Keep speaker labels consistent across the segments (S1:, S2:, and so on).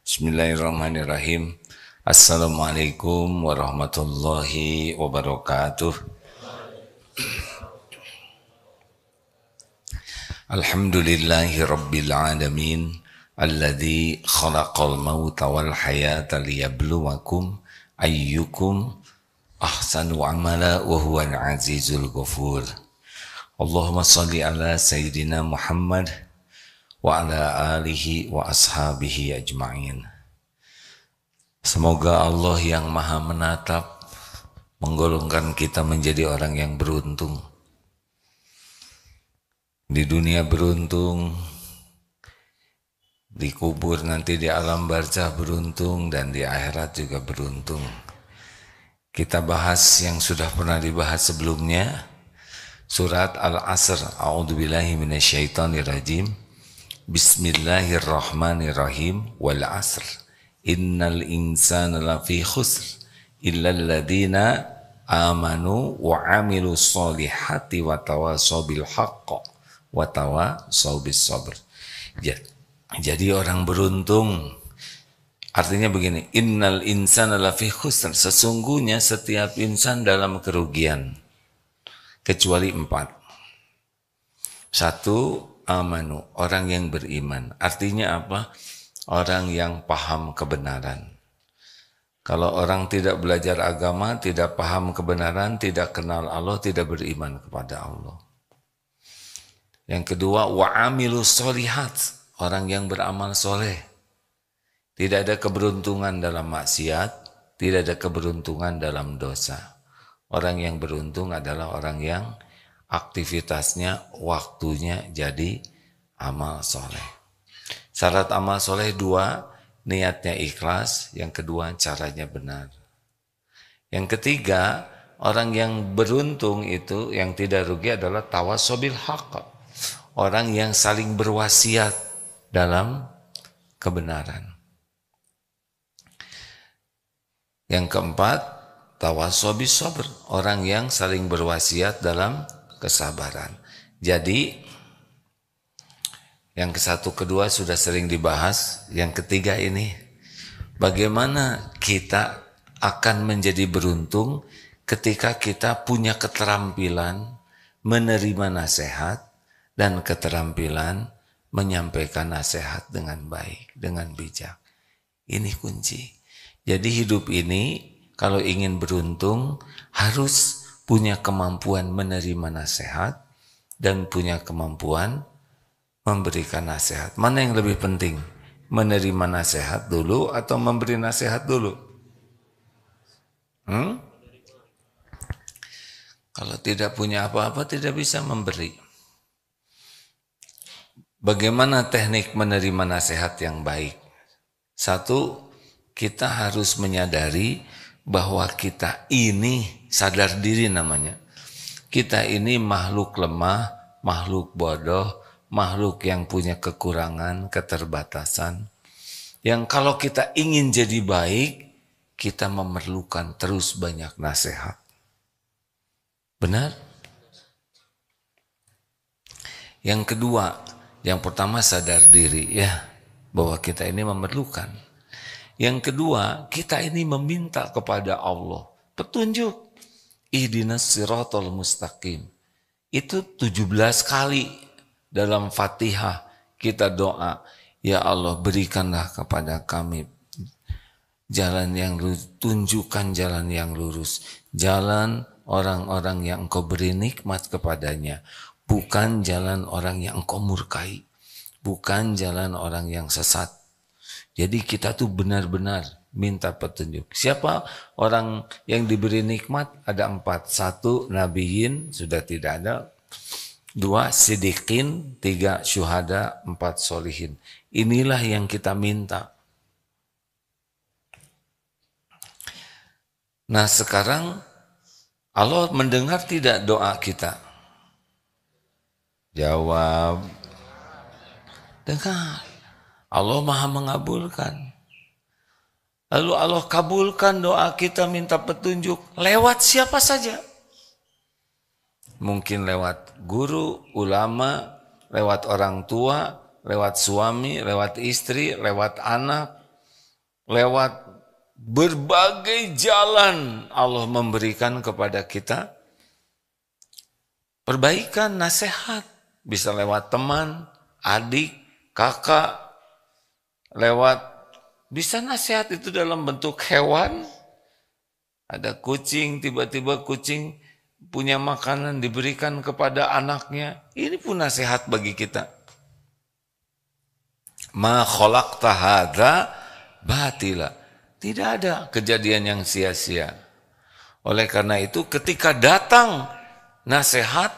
S1: Bismillahirrahmanirrahim. Assalamualaikum warahmatullahi wabarakatuh. Alhamdulillahi rabbil alamin. Alladzi khalaqal mauta wal hayata liyabluwakum ayyukum ahsanu amala wa huwal azizul ghafur. Allahumma salli ala sayyidina Muhammad wa ala alihi wa ashabihi ajma'in. Semoga Allah yang maha menatap menggolongkan kita menjadi orang yang beruntung. Di dunia beruntung, di kubur nanti di alam barzah beruntung, dan di akhirat juga beruntung. Kita bahas yang sudah pernah dibahas sebelumnya, surat Al-Asr. A'udzubillahi minasyaitonirrajim. Bismillahirrahmanirrahim. Wal asr innal insana lafi khusr illal ladina amanu wa amilus solihati wa tawasaw bil haqq wa tawasaw bis sabr. Jadi orang beruntung artinya begini, innal insana lafi khusr, sesungguhnya setiap insan dalam kerugian kecuali 4. 1, amanu, orang yang beriman. Artinya apa? Orang yang paham kebenaran. Kalau orang tidak belajar agama, tidak paham kebenaran, tidak kenal Allah, tidak beriman kepada Allah. Yang kedua, wa amilus solihat, orang yang beramal soleh. Tidak ada keberuntungan dalam maksiat, tidak ada keberuntungan dalam dosa. Orang yang beruntung adalah orang yang aktivitasnya, waktunya jadi amal soleh. Syarat amal soleh 2, niatnya ikhlas. Yang kedua, caranya benar. Yang ketiga, orang yang beruntung itu, yang tidak rugi adalah tawasobil haqq, orang yang saling berwasiat dalam kebenaran. Yang keempat, tawasobis sabr, orang yang saling berwasiat dalam kesabaran. Jadi yang ke-1, ke-2 sudah sering dibahas. Yang ketiga ini, bagaimana kita akan menjadi beruntung ketika kita punya keterampilan menerima nasihat dan keterampilan menyampaikan nasihat dengan baik, dengan bijak. Ini kunci. Jadi hidup ini kalau ingin beruntung harus punya kemampuan menerima nasihat dan punya kemampuan memberikan nasihat. Mana yang lebih penting? Menerima nasihat dulu atau memberi nasihat dulu? Kalau tidak punya apa-apa tidak bisa memberi. Bagaimana teknik menerima nasihat yang baik? 1, kita harus menyadari bahwa kita ini, sadar diri namanya, kita ini makhluk lemah, makhluk bodoh, makhluk yang punya kekurangan, keterbatasan, yang kalau kita ingin jadi baik, kita memerlukan terus banyak nasihat. Benar? Yang kedua, yang pertama sadar diri ya, bahwa kita ini memerlukan. Yang kedua, kita ini meminta kepada Allah petunjuk. Ihdinas siratal mustaqim. Itu 17 kali dalam Fatihah kita doa, ya Allah berikanlah kepada kami jalan yang lurus, tunjukkan jalan yang lurus, jalan orang-orang yang Engkau beri nikmat kepadanya, bukan jalan orang yang Engkau murkai, bukan jalan orang yang sesat. Jadi kita tuh benar-benar minta petunjuk. Siapa orang yang diberi nikmat? Ada 4. 1, nabiyin, sudah tidak ada. 2, sidikin. 3, syuhada. 4, solihin. Inilah yang kita minta. Nah sekarang Allah mendengar tidak doa kita? Jawab. Dengar. Allah maha mengabulkan. Lalu Allah kabulkan doa kita minta petunjuk lewat siapa saja. Mungkin lewat guru, ulama, lewat orang tua, lewat suami, lewat istri, lewat anak, lewat berbagai jalan Allah memberikan kepada kita perbaikan, nasihat. Bisa lewat teman, adik, kakak, lewat bisa nasihat itu dalam bentuk hewan. Ada kucing, tiba-tiba kucing punya makanan diberikan kepada anaknya. Ini pun nasihat bagi kita. Ma khalaqta hadza batila. Tidak ada kejadian yang sia-sia. Oleh karena itu ketika datang nasihat,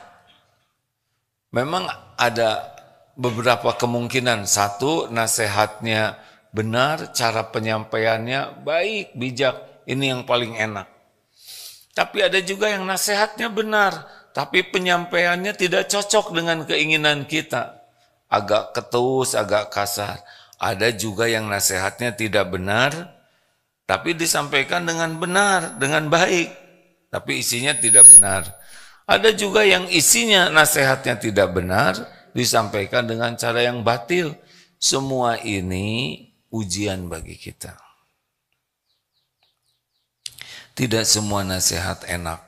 S1: memang ada beberapa kemungkinan. Satu, nasihatnya benar, cara penyampaiannya baik, bijak. Ini yang paling enak. Tapi ada juga yang nasihatnya benar, tapi penyampaiannya tidak cocok dengan keinginan kita. Agak ketus, agak kasar. Ada juga yang nasihatnya tidak benar, tapi disampaikan dengan benar, dengan baik. Tapi isinya tidak benar. Ada juga yang isinya nasihatnya tidak benar, disampaikan dengan cara yang batil. Semua ini ujian bagi kita. Tidak semua nasihat enak.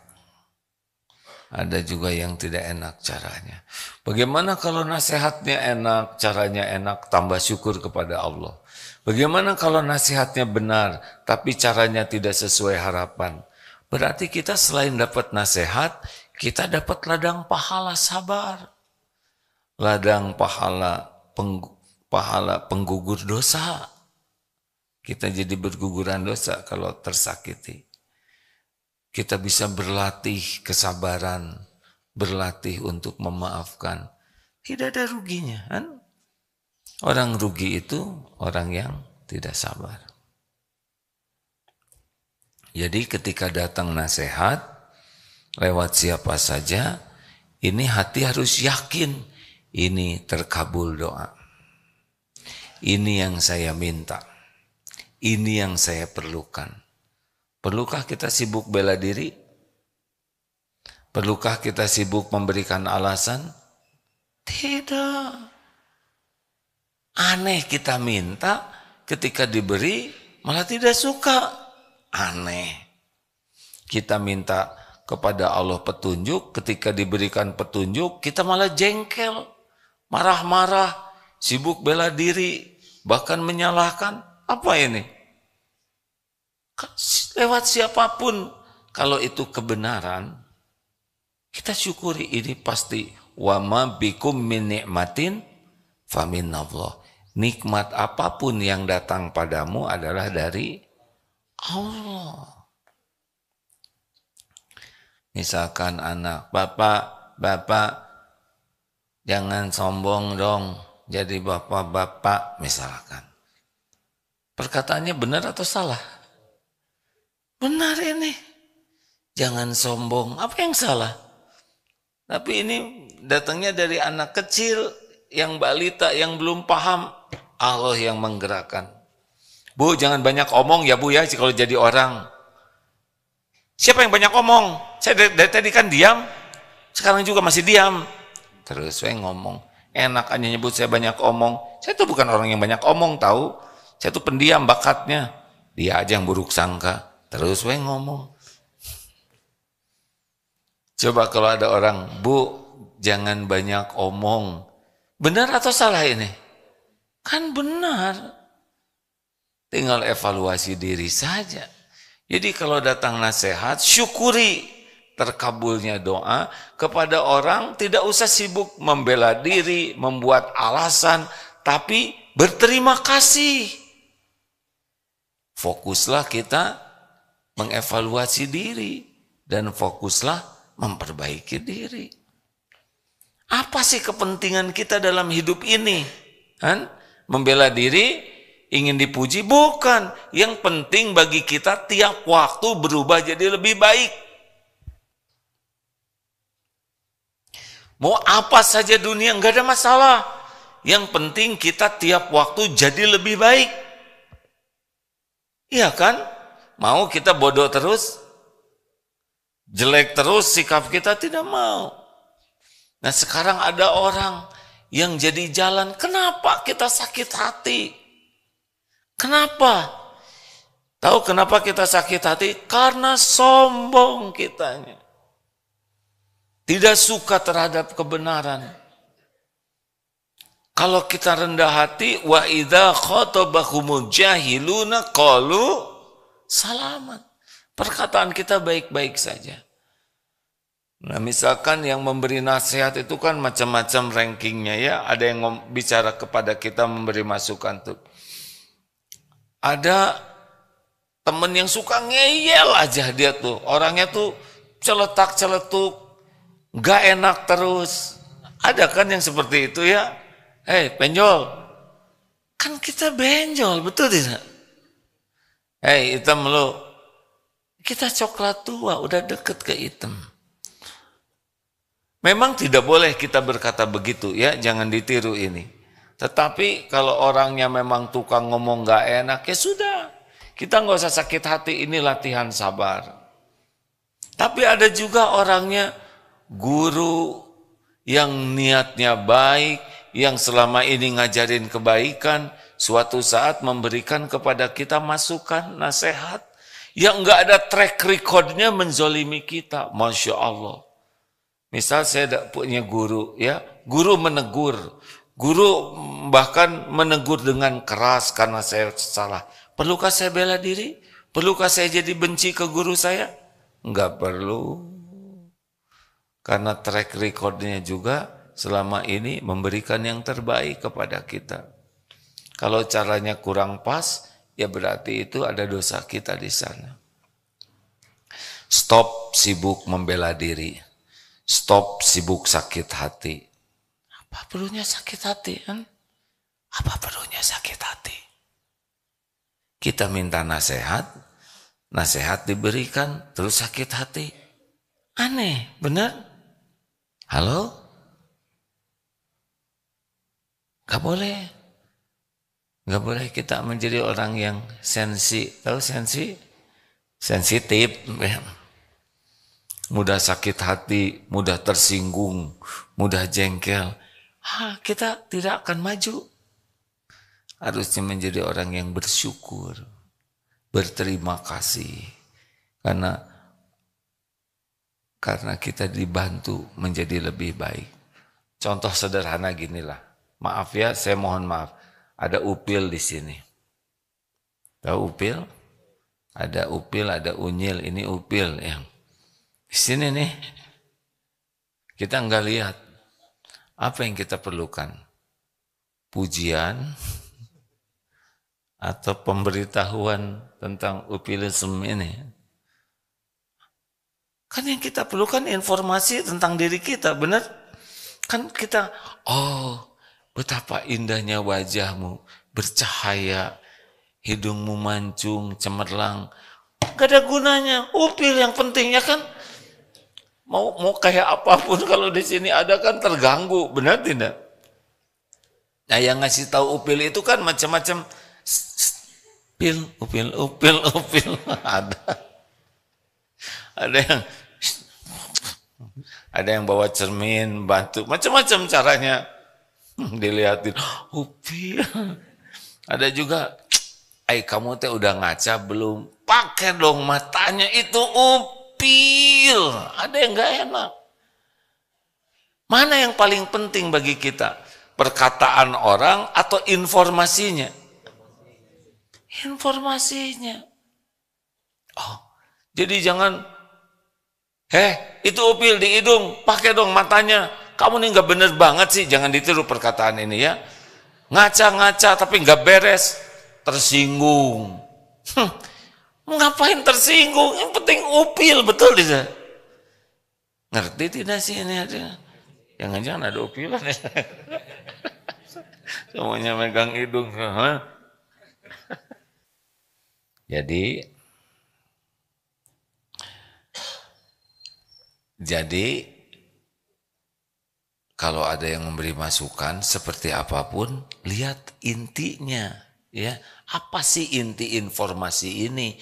S1: Ada juga yang tidak enak caranya. Bagaimana kalau nasihatnya enak, caranya enak, tambah syukur kepada Allah. Bagaimana kalau nasihatnya benar, tapi caranya tidak sesuai harapan? Berarti kita selain dapat nasihat, kita dapat ladang pahala sabar. Ladang pahala penggugur dosa. Kita jadi berguguran dosa kalau tersakiti. Kita bisa berlatih kesabaran, berlatih untuk memaafkan. Tidak ada ruginya, kan? Orang rugi itu orang yang tidak sabar. Jadi ketika datang nasihat lewat siapa saja, ini hati harus yakin ini terkabul doa. Ini yang saya minta. Ini yang saya perlukan. Perlukah kita sibuk bela diri? Perlukah kita sibuk memberikan alasan? Tidak. Aneh kita minta, ketika diberi malah tidak suka. Aneh. Kita minta kepada Allah petunjuk, ketika diberikan petunjuk, kita malah jengkel, marah-marah, sibuk bela diri, bahkan menyalahkan. Apa ini? Lewat siapapun, kalau itu kebenaran, kita syukuri. Ini pasti wa ma bikum min ni'matin faminallah. Nikmat apapun yang datang padamu adalah dari Allah. Misalkan anak, bapak jangan sombong dong jadi bapak-bapak misalkan. Perkataannya benar atau salah? Benar ini. Jangan sombong. Apa yang salah? Tapi ini datangnya dari anak kecil, yang balita, yang belum paham. Allah yang menggerakkan. Bu, jangan banyak omong ya Bu ya, kalau jadi orang. Siapa yang banyak omong? Saya dari tadi kan diam, sekarang juga masih diam. Terus saya ngomong. Enak aja nyebut saya banyak omong. Saya tuh bukan orang yang banyak omong, tahu. Saya tuh pendiam bakatnya. Dia aja yang buruk sangka. Terus saya ngomong. Coba kalau ada orang, Bu, jangan banyak omong. Benar atau salah ini? Kan benar. Tinggal evaluasi diri saja. Jadi kalau datang nasihat, syukuri terkabulnya doa. Kepada orang tidak usah sibuk membela diri, membuat alasan, tapi berterima kasih. Fokuslah kita mengevaluasi diri dan fokuslah memperbaiki diri. Apa sih kepentingan kita dalam hidup ini? Kan? Membela diri, ingin dipuji? Bukan. Yang penting bagi kita tiap waktu berubah jadi lebih baik. Mau apa saja dunia, nggak ada masalah. Yang penting kita tiap waktu jadi lebih baik. Iya kan? Mau kita bodoh terus? Jelek terus sikap kita? Tidak mau. Nah sekarang ada orang yang jadi jalan. Kenapa kita sakit hati? Kenapa? Tahu kenapa kita sakit hati? Karena sombong kitanya. Tidak suka terhadap kebenaran. Kalau kita rendah hati, wa idza khatabahumul jahiluna qalu salaman. Perkataan kita baik-baik saja. Nah, misalkan yang memberi nasihat itu kan macam-macam rankingnya ya. Ada yang bicara kepada kita, memberi masukan tuh. Ada temen yang suka ngeyel aja dia tuh. Orangnya tuh celetak-celetuk, gak enak terus. Ada kan yang seperti itu ya? Hei, benjol. Kan kita benjol, betul tidak? Hei, hitam lu. Kita coklat tua, udah deket ke hitam. Memang tidak boleh kita berkata begitu ya, jangan ditiru ini. Tetapi kalau orangnya memang tukang ngomong gak enak, ya sudah. Kita nggak usah sakit hati, ini latihan sabar. Tapi ada juga orangnya guru yang niatnya baik, yang selama ini ngajarin kebaikan, suatu saat memberikan kepada kita masukan, nasihat, yang nggak ada track recordnya menzolimi kita. Masya Allah. Misal saya punya guru, ya, guru menegur, guru bahkan menegur dengan keras karena saya salah. Perlukah saya bela diri? Perlukah saya jadi benci ke guru saya? Enggak perlu. Karena track recordnya juga selama ini memberikan yang terbaik kepada kita. Kalau caranya kurang pas, ya berarti itu ada dosa kita di sana. Stop sibuk membela diri. Stop sibuk sakit hati. Apa perlunya sakit hati kan? Apa perlunya sakit hati? Kita minta nasihat, nasihat diberikan, terus sakit hati. Aneh, benar? Halo? Gak boleh. Gak boleh kita menjadi orang yang tahu sensitif. Mudah sakit hati, mudah tersinggung, mudah jengkel. Kita tidak akan maju. Harusnya menjadi orang yang bersyukur, berterima kasih. Karena kita dibantu menjadi lebih baik. Contoh sederhana ginilah. Maaf ya, saya mohon maaf. Ada upil di sini. Tahu upil? Ada upil, ada unyil. Ini upil yang di sini nih. Kita enggak lihat. Apa yang kita perlukan? Pujian atau pemberitahuan tentang upilisme ini? Kan yang kita perlukan informasi tentang diri kita, benar? Kan kita, betapa indahnya wajahmu, bercahaya, hidungmu mancung, cemerlang. Gak ada gunanya, upil yang pentingnya kan. Mau kayak apapun kalau di sini ada kan terganggu, benar tidak? Nah yang ngasih tahu upil itu kan macam-macam. Upil. Ada yang bawa cermin, bantu, macam-macam caranya dilihatin. Upil. Ada juga, kamu teh udah ngaca belum? Pakai dong matanya itu upil. Ada yang nggak enak. Mana yang paling penting bagi kita? Perkataan orang atau informasinya? Informasinya. Jadi jangan, itu upil di hidung, pakai dong matanya. Kamu nih nggak bener banget sih, jangan ditiru perkataan ini ya. Ngaca-ngaca tapi nggak beres, tersinggung. Ngapain tersinggung? Yang penting upil, betul tidak? Ngerti tidak sih ini ada? Jangan-jangan ada upilan ya. Semuanya megang hidung. Jadi kalau ada yang memberi masukan seperti apapun, lihat intinya, ya. Apa sih inti informasi ini?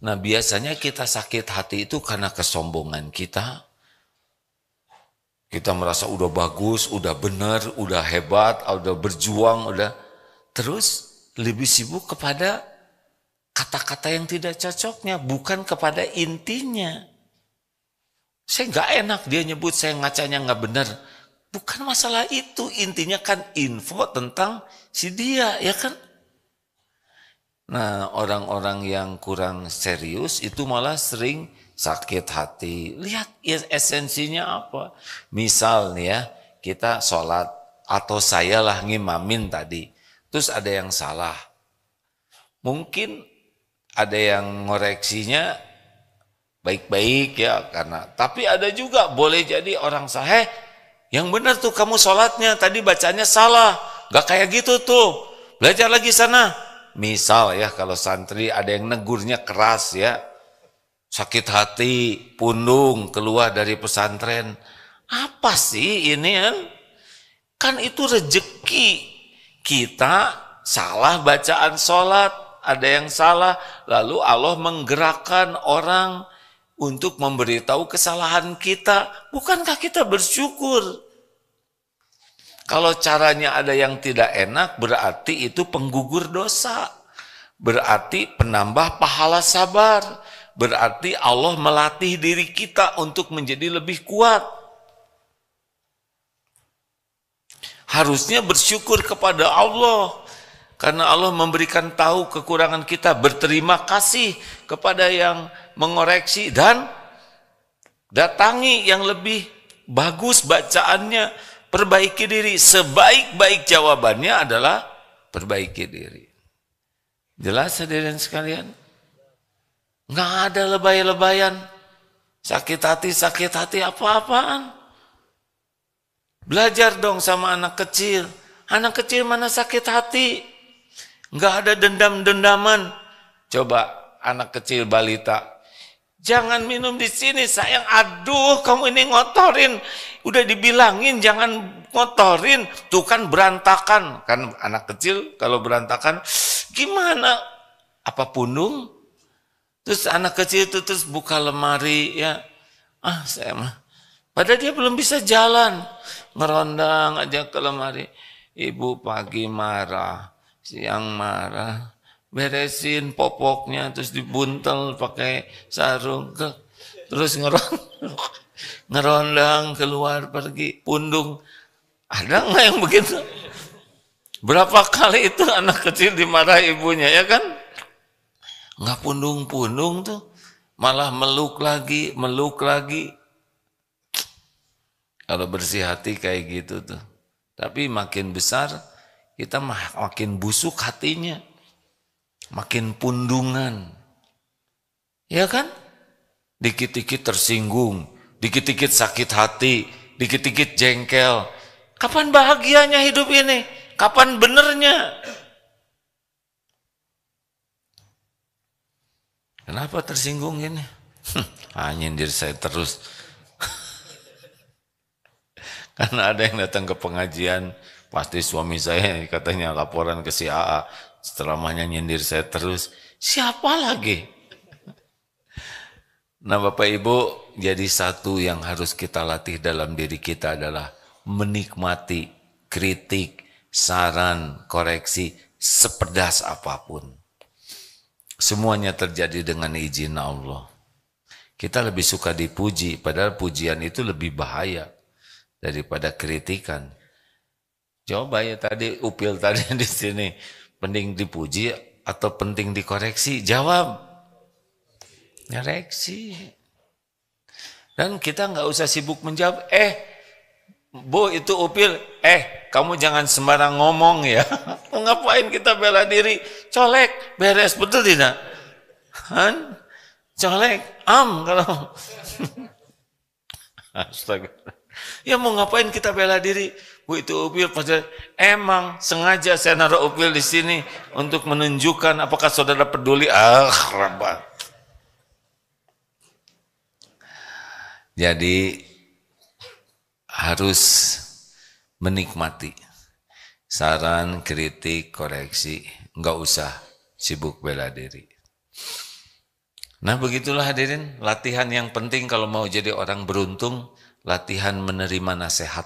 S1: Nah, biasanya kita sakit hati itu karena kesombongan kita. Kita merasa udah bagus, udah benar, udah hebat, udah berjuang, udah terus lebih sibuk kepada kata-kata yang tidak cocoknya, bukan kepada intinya. Saya nggak enak dia nyebut saya ngacanya nggak benar. Bukan masalah itu, intinya kan info tentang si dia, ya kan? Nah, orang-orang yang kurang serius itu malah sering sakit hati. Lihat esensinya apa. Misal nih ya, kita sholat, atau saya lah ngimamin tadi. Terus ada yang salah. Mungkin ada yang ngoreksinya baik-baik ya, tapi ada juga boleh jadi orang salah. Yang benar tuh kamu sholatnya, tadi bacanya salah. Gak kayak gitu tuh, belajar lagi sana. Misal ya, kalau santri ada yang negurnya keras ya, sakit hati, pundung, keluar dari pesantren. Apa sih ini kan? Kan itu rezeki. Kita salah bacaan sholat, ada yang salah, lalu Allah menggerakkan orang untuk memberitahu kesalahan kita. Bukankah kita bersyukur? Kalau caranya ada yang tidak enak, berarti itu penggugur dosa. Berarti penambah pahala sabar. Berarti Allah melatih diri kita untuk menjadi lebih kuat. Harusnya bersyukur kepada Allah. Karena Allah memberikan tahu kekurangan kita. Berterima kasih kepada yang mengoreksi. Dan datangi yang lebih bagus bacaannya. Perbaiki diri. Sebaik-baik jawabannya adalah perbaiki diri. Jelas hadirin sekalian? Nggak ada lebay-lebayan. Sakit hati apa-apaan. Belajar dong sama anak kecil. Anak kecil mana sakit hati? Nggak ada dendam-dendaman. Coba anak kecil balita. Jangan minum di sini sayang. Aduh, kamu ini ngotorin. Udah dibilangin jangan ngotorin. Tuh kan berantakan. Kan anak kecil kalau berantakan gimana? Apa pundung? Terus anak kecil itu terus buka lemari ya. Saya mah. Padahal dia belum bisa jalan. Ngerondang aja ke lemari. Ibu pagi marah, siang marah. Beresin popoknya terus dibuntel pakai sarung. Terus ngerondang keluar pergi. Pundung. Ada nggak yang begitu? Berapa kali itu anak kecil dimarah ibunya ya kan? Nggak pundung-pundung tuh. Malah meluk lagi. Kalau bersih hati kayak gitu tuh. Tapi makin besar kita makin busuk hatinya. Makin pundungan. Ya kan? Dikit-dikit tersinggung. Dikit-dikit sakit hati. Dikit-dikit jengkel. Kapan bahagianya hidup ini? Kapan benernya? Kenapa tersinggung ini? Nyindir saya terus. Karena ada yang datang ke pengajian, pasti suami saya katanya laporan ke si AA, setelah nyindir saya terus. Siapa lagi? Nah Bapak Ibu, jadi satu yang harus kita latih dalam diri kita adalah menikmati kritik, saran, koreksi, sepedas apapun. Semuanya terjadi dengan izin Allah. Kita lebih suka dipuji, padahal pujian itu lebih bahaya daripada kritikan. Coba ya tadi Upil tadi di sini, penting dipuji atau penting dikoreksi? Jawab, koreksi. Dan kita nggak usah sibuk menjawab. Bu itu Upil, kamu jangan sembarang ngomong ya. Ngapain kita bela diri? Colek, beres, betul tidak? Colek, kalau astaga. Ya mau ngapain kita bela diri? Bu itu Upil, emang sengaja saya naruh Upil di sini untuk menunjukkan apakah saudara peduli. Rabat. Jadi harus menikmati saran, kritik, koreksi. Enggak usah sibuk bela diri. Nah begitulah hadirin, latihan yang penting kalau mau jadi orang beruntung. Latihan menerima nasihat,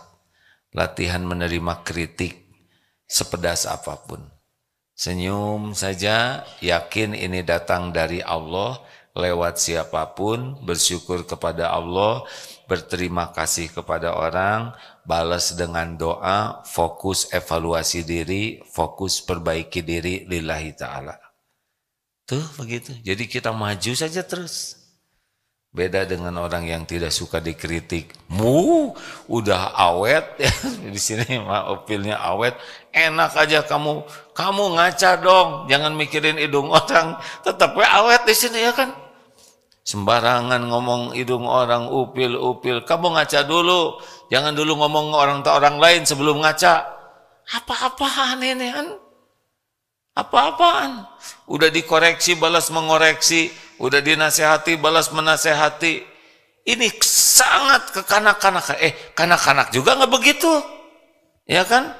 S1: latihan menerima kritik, sepedas apapun. Senyum saja, yakin ini datang dari Allah, lewat siapapun, bersyukur kepada Allah, berterima kasih kepada orang, balas dengan doa, fokus evaluasi diri, fokus perbaiki diri lillahi ta'ala. Tuh begitu, jadi kita maju saja terus. Beda dengan orang yang tidak suka dikritik. Udah awet ya. Di sini mah opilnya awet. Enak aja kamu ngaca dong. Jangan mikirin hidung orang. Tetap awet di sini ya kan. Sembarangan ngomong hidung orang upil. Kamu ngaca dulu. Jangan dulu ngomong orang lain sebelum ngaca. Apa-apaan ini kan? Apa-apaan? Udah dikoreksi balas mengoreksi, udah dinasehati balas menasehati. Ini sangat kekanak-kanakan. Kanak-kanak juga nggak begitu, ya kan?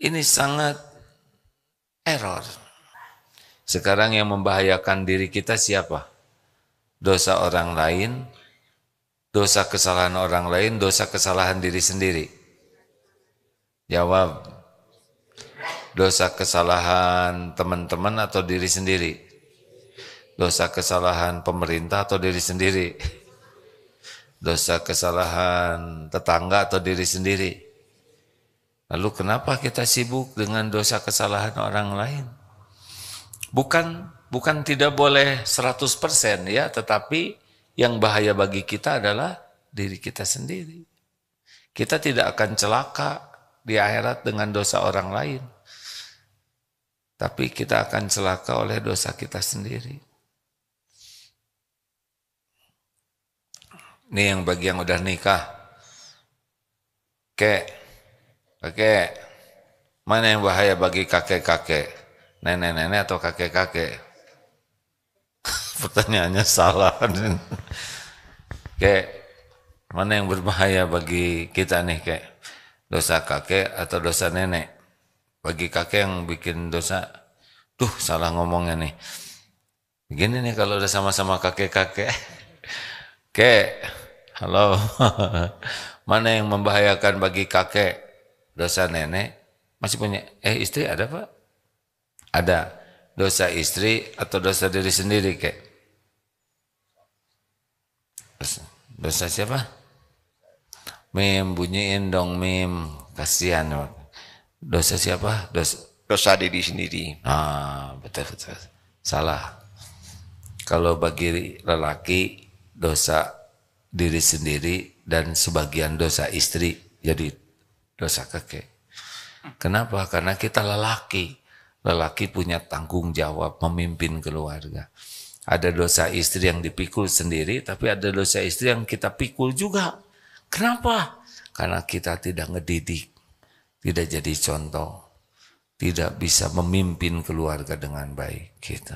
S1: Ini sangat error. Sekarang yang membahayakan diri kita siapa? Dosa orang lain, dosa kesalahan orang lain, dosa kesalahan diri sendiri. Jawab. Dosa kesalahan teman-teman atau diri sendiri? Dosa kesalahan pemerintah atau diri sendiri? Dosa kesalahan tetangga atau diri sendiri? Lalu kenapa kita sibuk dengan dosa kesalahan orang lain? Bukan tidak boleh 100% ya, tetapi yang bahaya bagi kita adalah diri kita sendiri. Kita tidak akan celaka di akhirat dengan dosa orang lain. Tapi kita akan celaka oleh dosa kita sendiri. Ini yang bagi yang udah nikah. Kakek, mana yang bahaya bagi kakek-kakek? Nenek-nenek atau kakek-kakek? Pertanyaannya salah. Kek, mana yang berbahaya bagi kita nih kek? Dosa kakek atau dosa nenek? Bagi kakek yang bikin dosa, salah ngomongnya nih. Begini nih kalau udah sama-sama kakek-kakek. Kek, halo. Mana yang membahayakan bagi kakek? Dosa nenek? Masih punya? Istri ada Pak? Ada. Dosa istri atau dosa diri sendiri kek? Dosa siapa? Mim, bunyiin dong Mim. Kasihan. Dosa siapa? Dosa diri sendiri. Betul. Salah. Kalau bagi lelaki, dosa diri sendiri dan sebagian dosa istri, jadi dosa kakek. Kenapa? Karena kita lelaki. Lelaki punya tanggung jawab memimpin keluarga. Ada dosa istri yang dipikul sendiri, tapi ada dosa istri yang kita pikul juga. Kenapa? Karena kita tidak ngedidik. Tidak jadi contoh, tidak bisa memimpin keluarga dengan baik gitu.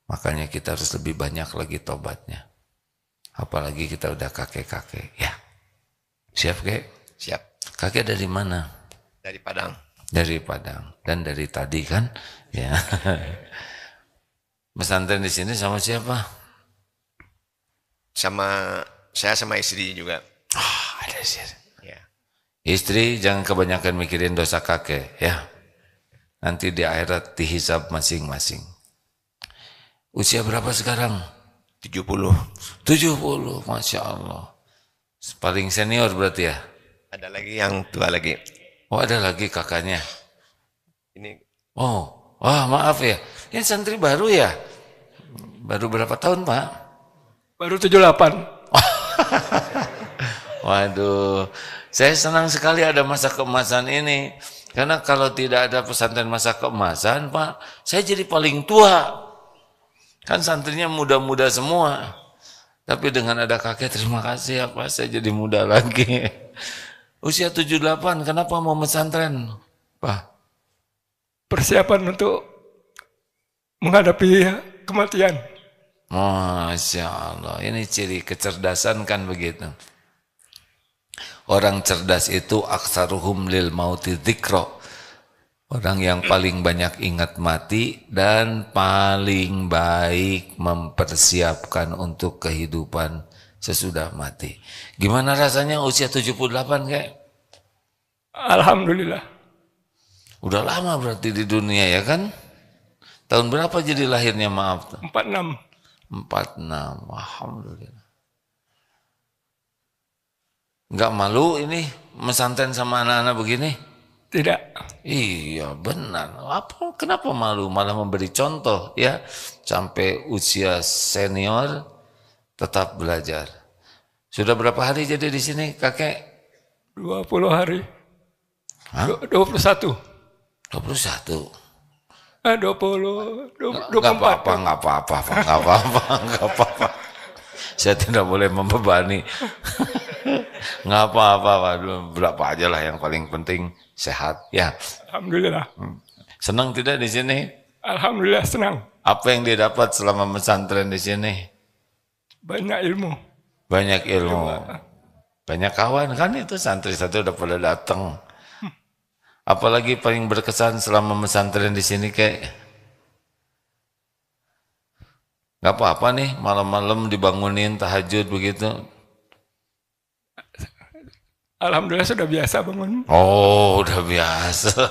S1: Makanya kita harus lebih banyak lagi tobatnya. Apalagi kita udah kakek-kakek, ya. Siap kek?
S2: Siap.
S1: Kakek dari mana?
S2: Dari Padang.
S1: Dari Padang. Dan dari tadi kan, ya. Pesantren di sini sama siapa?
S2: Saya sama istri juga.
S1: Ada sih. Istri jangan kebanyakan mikirin dosa kakek ya. Nanti di akhirat dihisab masing-masing. Usia berapa sekarang?
S2: 70.
S1: 70, Masya Allah. Paling senior berarti ya?
S2: Ada lagi yang tua lagi.
S1: Oh ada lagi kakaknya?
S2: Ini.
S1: Maaf ya. Ini santri baru ya? Baru berapa tahun Pak?
S3: Baru 78.
S1: Waduh. Saya senang sekali ada masa keemasan ini. Karena kalau tidak ada pesantren masa keemasan, Pak, saya jadi paling tua. Kan santrinya muda-muda semua. Tapi dengan ada kakek, terima kasih ya Pak, saya jadi muda lagi. Usia 78, kenapa mau pesantren, Pak?
S3: Persiapan untuk menghadapi kematian.
S1: Masya Allah, ini ciri kecerdasan kan begitu. Orang cerdas itu aksaruhum lil mauti dzikra. Orang yang paling banyak ingat mati dan paling baik mempersiapkan untuk kehidupan sesudah mati. Gimana rasanya usia 78 kayak?
S3: Alhamdulillah.
S1: Udah lama berarti di dunia ya kan? Tahun berapa jadi lahirnya maaf?
S3: 46.
S1: 46, alhamdulillah. Enggak malu ini mesantren sama anak-anak begini?
S3: Tidak.
S1: Iya benar. Kenapa malu? Malah memberi contoh ya. Sampai usia senior tetap belajar. Sudah berapa hari jadi di sini kakek?
S3: 20 hari.
S1: Hah?
S3: 21.
S1: 21.
S3: 24.
S1: Enggak apa-apa. Saya tidak boleh membebani. Enggak apa-apa, berapa aja lah yang paling penting sehat ya.
S3: Alhamdulillah.
S1: Senang tidak di sini?
S3: Alhamdulillah senang.
S1: Apa yang didapat selama pesantren di sini?
S3: Banyak ilmu.
S1: Banyak ilmu. Banyak kawan kan itu santri satu udah pada datang. Apalagi paling berkesan selama pesantren di sini kayak nggak apa-apa nih malam-malam dibangunin tahajud begitu.
S3: Alhamdulillah sudah biasa bangun.
S1: Oh udah biasa.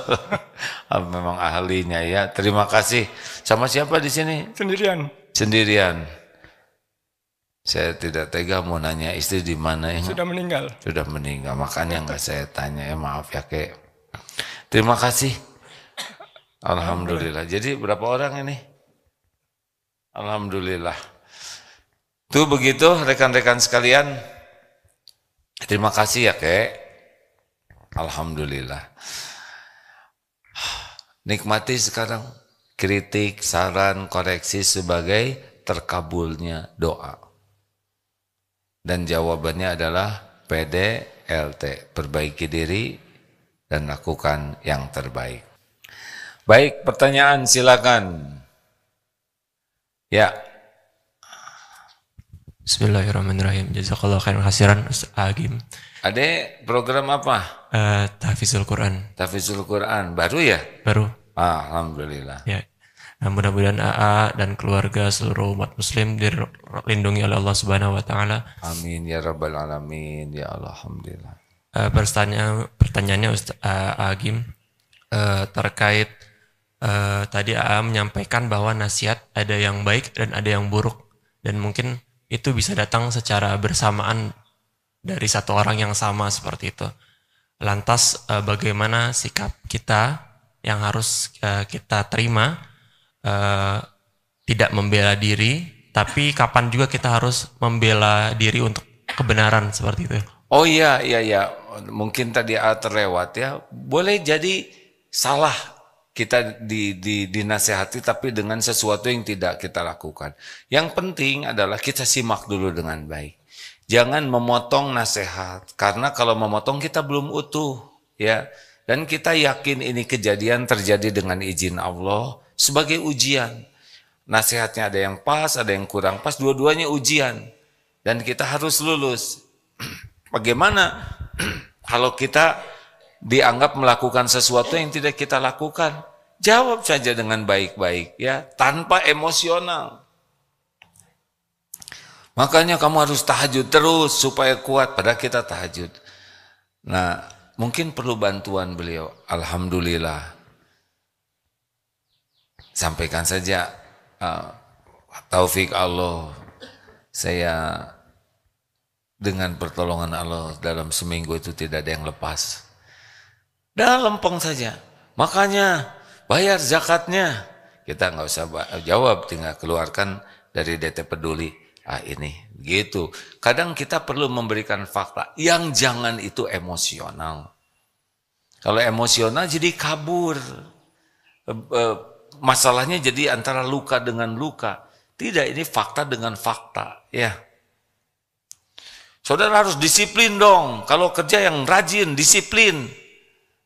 S1: Memang ahlinya ya. Terima kasih. Sama siapa di sini?
S3: Sendirian.
S1: Sendirian. Saya tidak tega mau nanya istri di mana ya.
S3: Sudah meninggal.
S1: Sudah meninggal. Makanya nggak saya tanya ya maaf ya kek. Terima kasih. Alhamdulillah. Jadi berapa orang ini? Alhamdulillah. Tuh begitu rekan-rekan sekalian. Terima kasih ya kek. Alhamdulillah. Nikmati sekarang kritik, saran, koreksi sebagai terkabulnya doa. Dan jawabannya adalah PDLT. Perbaiki diri dan lakukan yang terbaik. Baik, pertanyaan silakan. Ya.
S4: Bismillahirrahmanirrahim. Jazakallah khairan khasiran Ustaz Agim.
S1: Adek, program apa?
S4: Tahfizul Quran.
S1: Tahfizul Quran. Baru ya?
S4: Baru.
S1: Alhamdulillah.
S4: Ya. Nah, mudah-mudahan AA dan keluarga seluruh umat muslim dilindungi oleh Allah Subhanahu wa taala.
S1: Amin ya rabbal alamin ya Allah. Alhamdulillah.
S4: Pertanyaannya Ustaz Agim terkait tadi AA menyampaikan bahwa nasihat ada yang baik dan ada yang buruk, dan mungkin itu bisa datang secara bersamaan dari satu orang yang sama seperti itu. Lantas bagaimana sikap kita yang harus kita terima, tidak membela diri, tapi kapan juga kita harus membela diri untuk kebenaran seperti itu?
S1: Oh iya. Mungkin tadi terlewat ya. Boleh jadi salah kita dinasehati tapi dengan sesuatu yang tidak kita lakukan. Yang penting adalah kita simak dulu dengan baik. Jangan memotong nasihat, karena kalau memotong kita belum utuh ya. Dan kita yakin ini kejadian terjadi dengan izin Allah sebagai ujian. Nasihatnya ada yang pas, ada yang kurang pas, dua-duanya ujian. Dan kita harus lulus. Bagaimana kalau kita dianggap melakukan sesuatu yang tidak kita lakukan? Jawab saja dengan baik-baik ya, tanpa emosional. Makanya kamu harus tahajud terus supaya kuat, padahal kita tahajud. Nah, mungkin perlu bantuan beliau. Alhamdulillah. Sampaikan saja taufik Allah. Saya dengan pertolongan Allah dalam seminggu itu tidak ada yang lepas. Dan lempeng saja. Makanya bayar zakatnya. Kita nggak usah jawab, tinggal keluarkan dari DT Peduli. Ini gitu. Kadang kita perlu memberikan fakta. Yang jangan itu emosional. Kalau emosional jadi kabur. Masalahnya jadi antara luka dengan luka. Tidak, ini fakta dengan fakta. Ya. Saudara harus disiplin dong. Kalau kerja yang rajin, disiplin.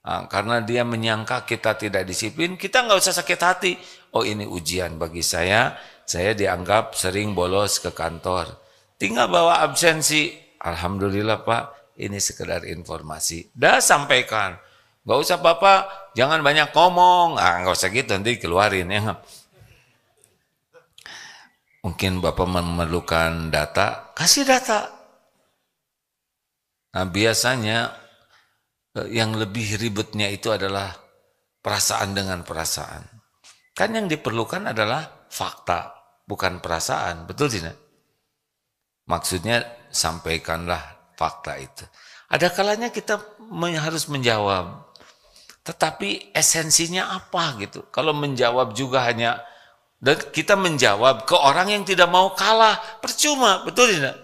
S1: Nah, karena dia menyangka kita tidak disiplin, kita nggak usah sakit hati. Oh ini ujian bagi saya dianggap sering bolos ke kantor. Tinggal bawa absensi. Alhamdulillah Pak, ini sekedar informasi. Dah sampaikan. Nggak usah Bapak, jangan banyak ngomong. Nggak usah gitu, nanti keluarin ya. Mungkin Bapak memerlukan data, kasih data. Nah biasanya yang lebih ribetnya itu adalah perasaan dengan perasaan. Kan yang diperlukan adalah fakta, bukan perasaan. Betul tidak? Maksudnya sampaikanlah fakta itu. Ada kalanya kita harus menjawab. Tetapi esensinya apa gitu? Kalau menjawab juga hanya, dan kita menjawab ke orang yang tidak mau kalah, percuma, betul tidak?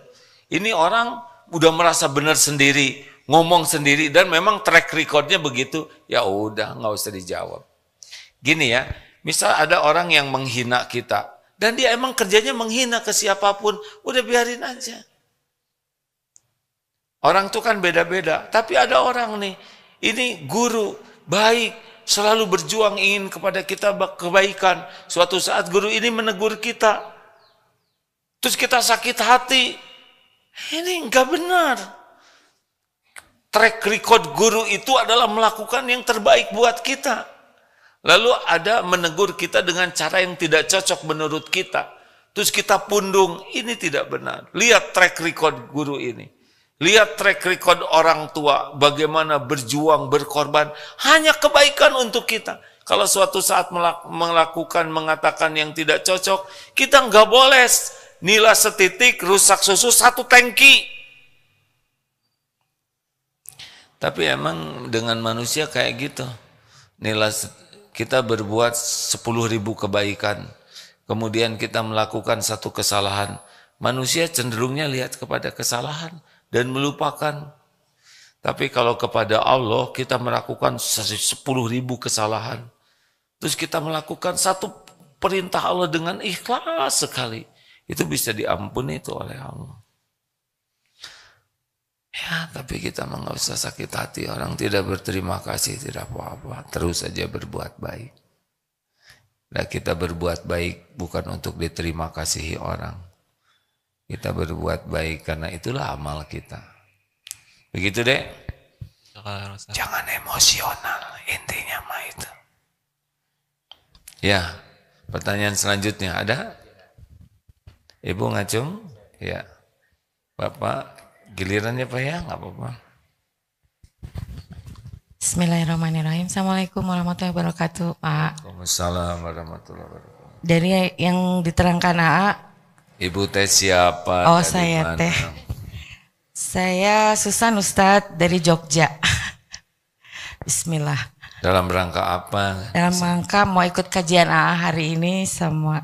S1: Ini orang udah merasa benar sendiri, ngomong sendiri, dan memang track recordnya begitu, ya udah nggak usah dijawab. Gini ya, misal ada orang yang menghina kita, dan dia emang kerjanya menghina ke siapapun, udah biarin aja. Orang tuh kan beda-beda, tapi ada orang nih, ini guru, baik, selalu berjuang ingin kepada kita kebaikan. Suatu saat guru ini menegur kita, terus kita sakit hati. Ini enggak benar. Track record guru itu adalah melakukan yang terbaik buat kita. Lalu ada menegur kita dengan cara yang tidak cocok menurut kita. Terus kita pundung, ini tidak benar. Lihat track record guru ini. Lihat track record orang tua, bagaimana berjuang, berkorban, hanya kebaikan untuk kita. Kalau suatu saat mengatakan yang tidak cocok, kita nggak boleh nilai setitik, rusak susu satu tangki. Tapi emang dengan manusia kayak gitu. Nilai kita berbuat 10.000 kebaikan, kemudian kita melakukan satu kesalahan. Manusia cenderungnya lihat kepada kesalahan dan melupakan. Tapi kalau kepada Allah kita melakukan 10.000 kesalahan, terus kita melakukan satu perintah Allah dengan ikhlas sekali, itu bisa diampuni itu oleh Allah. Ya, tapi kita nggak usah sakit hati. Orang tidak berterima kasih, tidak apa-apa. Terus saja berbuat baik. Nah, kita berbuat baik bukan untuk diterima kasihi orang. Kita berbuat baik karena itulah amal kita. Begitu deh. Jangan emosional, intinya mah itu. Ya, pertanyaan selanjutnya ada? Ibu Ngacung? Ya. Bapak, gilirannya Pak ya, nggak apa-apa.
S5: Bismillahirrahmanirrahim. Assalamualaikum warahmatullahi wabarakatuh, Pak.
S1: Waalaikumsalam warahmatullahi wabarakatuh.
S5: Dari yang diterangkan AA,
S1: Ibu teh siapa?
S5: oh
S1: dari
S5: saya
S1: mana?
S5: teh, saya Susan Ustadz dari Jogja. Bismillah.
S1: Dalam rangka apa?
S5: Dalam rangka mau ikut kajian AA hari ini sama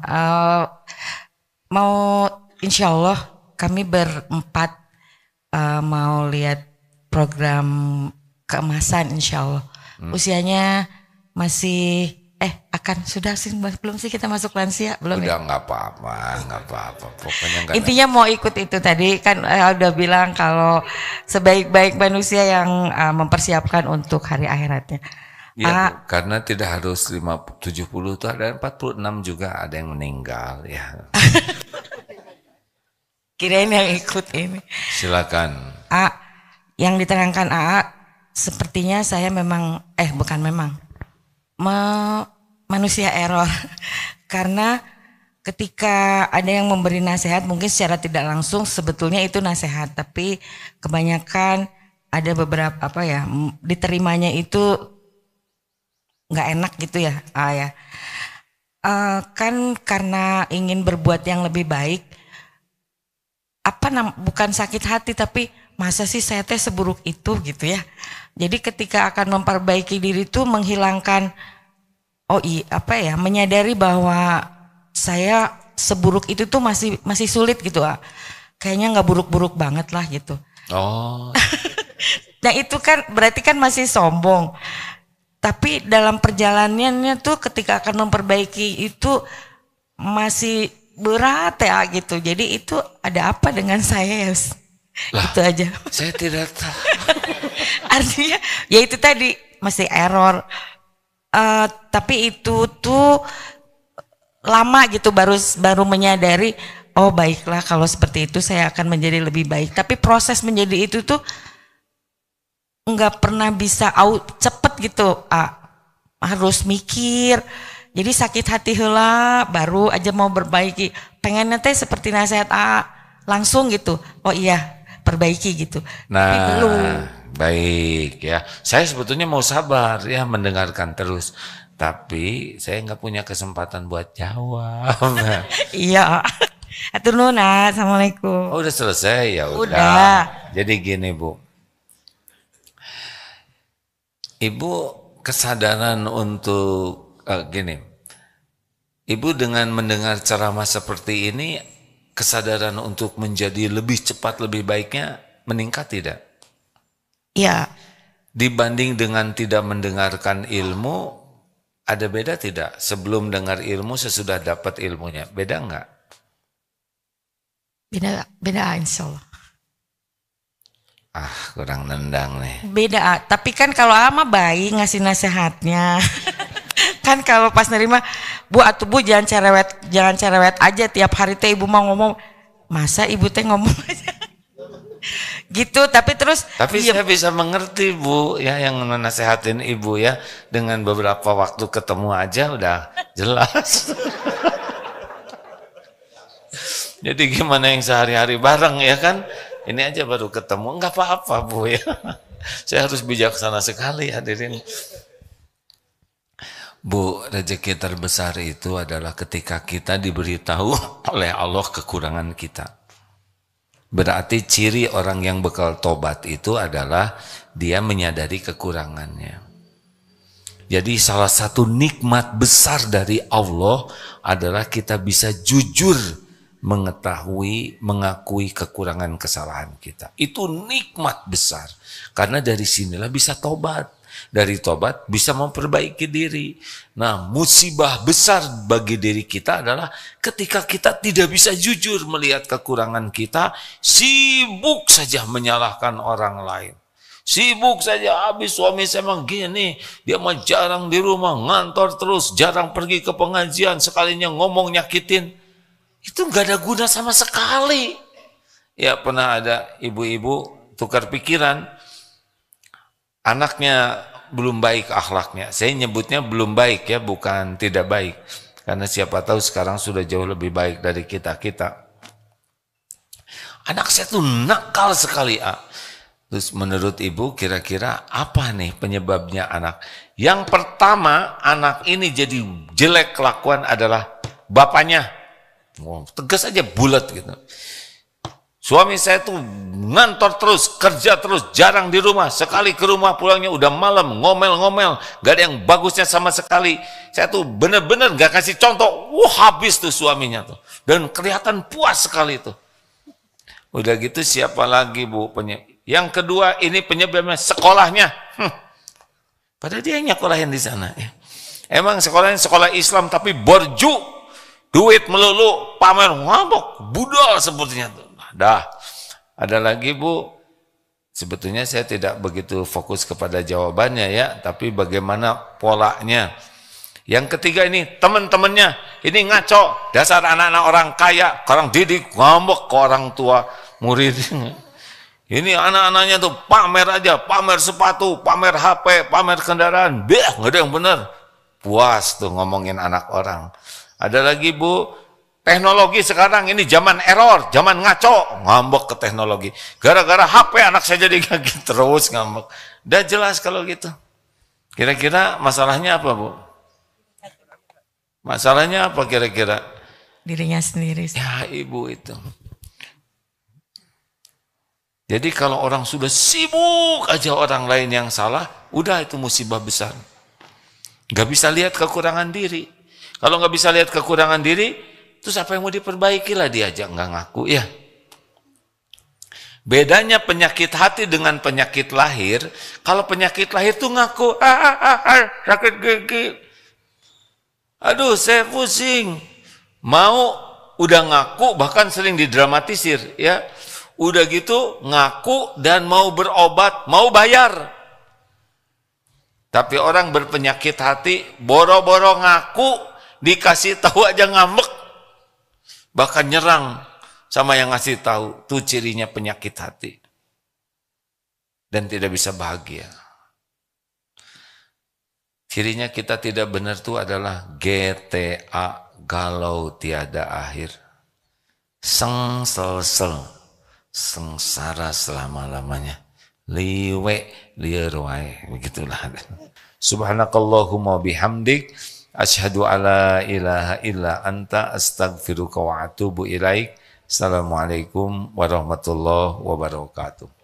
S5: mau insya Allah kami berempat mau lihat program keemasan insya Allah. Usianya masih sudah sih belum sih kita masuk lansia belum?
S1: Udah
S5: ya?
S1: nggak apa-apa. Pokoknya nggak.
S5: Intinya mau ikut itu tadi kan udah bilang kalau sebaik-baik manusia yang mempersiapkan untuk hari akhiratnya.
S1: Ya, karena tidak harus 70 itu ada 46 juga ada yang meninggal ya.
S5: Kirain yang ikut ini.
S1: Silakan.
S5: Yang diterangkan AA sepertinya saya memang bukan memang manusia error. Karena ketika ada yang memberi nasihat mungkin secara tidak langsung sebetulnya itu nasihat, tapi kebanyakan ada beberapa diterimanya itu nggak enak gitu ya, ya. Kan karena ingin berbuat yang lebih baik, bukan sakit hati tapi masa sih saya teh seburuk itu gitu ya. Jadi ketika akan memperbaiki diri itu menghilangkan menyadari bahwa saya seburuk itu tuh masih sulit gitu. Kayaknya nggak buruk-buruk banget lah gitu.
S1: Oh.
S5: Nah itu kan berarti kan masih sombong. Tapi dalam perjalanannya tuh ketika akan memperbaiki itu masih berat ya gitu. Jadi itu ada apa dengan saya ya? Itu aja.
S1: Saya tidak tahu.
S5: Artinya ya itu tadi masih error. Tapi itu tuh lama gitu baru menyadari, oh baiklah kalau seperti itu saya akan menjadi lebih baik. Tapi proses menjadi itu tuh nggak pernah bisa cepet gitu. Harus mikir. Jadi sakit hati heula baru aja mau berbaiki. Pengennya teh seperti nasihat langsung gitu. Oh iya perbaiki gitu.
S1: Nah,
S5: tapi belum.
S1: Baik ya. Saya sebetulnya mau sabar ya mendengarkan terus. Tapi saya nggak punya kesempatan buat jawab.
S5: Iya. Atur nuhun, Assalamualaikum.
S1: Oh, udah selesai ya udah.
S5: Udah.
S1: Jadi gini Bu. Ibu kesadaran untuk gini. Ibu dengan mendengar ceramah seperti ini, kesadaran untuk menjadi lebih cepat, lebih baiknya meningkat tidak?
S5: Iya.
S1: Dibanding dengan tidak mendengarkan ilmu, ada beda tidak? Sebelum dengar ilmu, sesudah dapat ilmunya. Beda enggak?
S5: Beda insya Allah.
S1: Kurang nendang nih.
S5: Beda, tapi kan kalau ama baik ngasih nasihatnya. Kan kalau pas nerima, Bu atuh Bu jangan cerewet aja tiap hari teh ibu mau ngomong. Masa ibu teh ngomong aja. Gitu, tapi terus
S1: Tapi saya bisa mengerti Bu ya, yang menasehatin ibu ya, dengan beberapa waktu ketemu aja udah jelas. Jadi gimana yang sehari-hari bareng ya kan? Ini aja baru ketemu, enggak apa-apa Bu ya. Saya harus bijaksana sekali hadirin. Bu, rezeki terbesar itu adalah ketika kita diberitahu oleh Allah kekurangan kita. Berarti ciri orang yang bekal tobat itu adalah dia menyadari kekurangannya. Jadi salah satu nikmat besar dari Allah adalah kita bisa jujur mengetahui, mengakui kekurangan kesalahan kita. Itu nikmat besar. Karena dari sinilah bisa tobat. Dari tobat bisa memperbaiki diri. Nah, musibah besar bagi diri kita adalah ketika kita tidak bisa jujur melihat kekurangan kita, sibuk saja menyalahkan orang lain. Sibuk saja, habis suami saya emang gini, dia mah jarang di rumah, ngantor terus, jarang pergi ke pengajian, sekalinya ngomong nyakitin. Itu nggak ada guna sama sekali. Ya pernah ada ibu-ibu tukar pikiran, anaknya belum baik akhlaknya. Saya nyebutnya belum baik ya, bukan tidak baik. Karena siapa tahu sekarang sudah jauh lebih baik dari kita-kita. Anak saya tuh nakal sekali. Terus menurut ibu kira-kira apa nih penyebabnya anak? Yang pertama, anak ini jadi jelek kelakuan adalah bapaknya. Tegas aja, bulat gitu. Suami saya tuh ngantor terus, kerja terus, jarang di rumah. Sekali ke rumah pulangnya udah malam, ngomel-ngomel. Gak ada yang bagusnya sama sekali. Saya tuh bener-bener gak kasih contoh. Habis tuh suaminya tuh. Dan kelihatan puas sekali tuh. Udah gitu siapa lagi Bu? Yang kedua ini penyebabnya sekolahnya. Padahal dia nyekolahin di sana. Emang sekolahnya sekolah Islam tapi borju. Duit melulu, pamer, ngambek, budal sepertinya tuh. Dah, ada lagi Bu, sebetulnya saya tidak begitu fokus kepada jawabannya ya, tapi bagaimana polanya. Yang ketiga ini teman-temannya, ini ngaco, dasar anak-anak orang kaya, orang didik, ngambek ke orang tua muridnya. Ini anak-anaknya tuh pamer aja, pamer sepatu, pamer HP, pamer kendaraan, nggak ada yang benar. Puas tuh ngomongin anak orang. Ada lagi Bu, teknologi sekarang ini zaman error, zaman ngaco, ngambek ke teknologi. Gara-gara HP anak saya jadi kaget terus ngambek. Udah jelas kalau gitu. Kira-kira masalahnya apa Bu? Masalahnya apa kira-kira?
S5: Dirinya sendiri.
S1: Ya ibu itu. Jadi kalau orang sudah sibuk aja orang lain yang salah, udah itu musibah besar. Gak bisa lihat kekurangan diri. Kalau nggak bisa lihat kekurangan diri, terus apa yang mau diperbaiki lah dia aja nggak ngaku ya. Bedanya penyakit hati dengan penyakit lahir, kalau penyakit lahir tuh ngaku, sakit gigi, aduh saya pusing, mau udah ngaku bahkan sering didramatisir ya, udah gitu ngaku dan mau berobat, mau bayar. Tapi orang berpenyakit hati, boro-boro ngaku, dikasih tahu aja ngambek, bahkan nyerang sama yang ngasih tahu. Itu cirinya penyakit hati dan tidak bisa bahagia. Cirinya kita tidak benar itu adalah GTA, galau tiada akhir, sengsara selama-lamanya. liwe lieur wae begitulah. Subhanakallahumma bihamdik asyhadu alla ilaha illa anta astaghfiruka wa atubu ilaik. Assalamualaikum warahmatullahi wabarakatuh.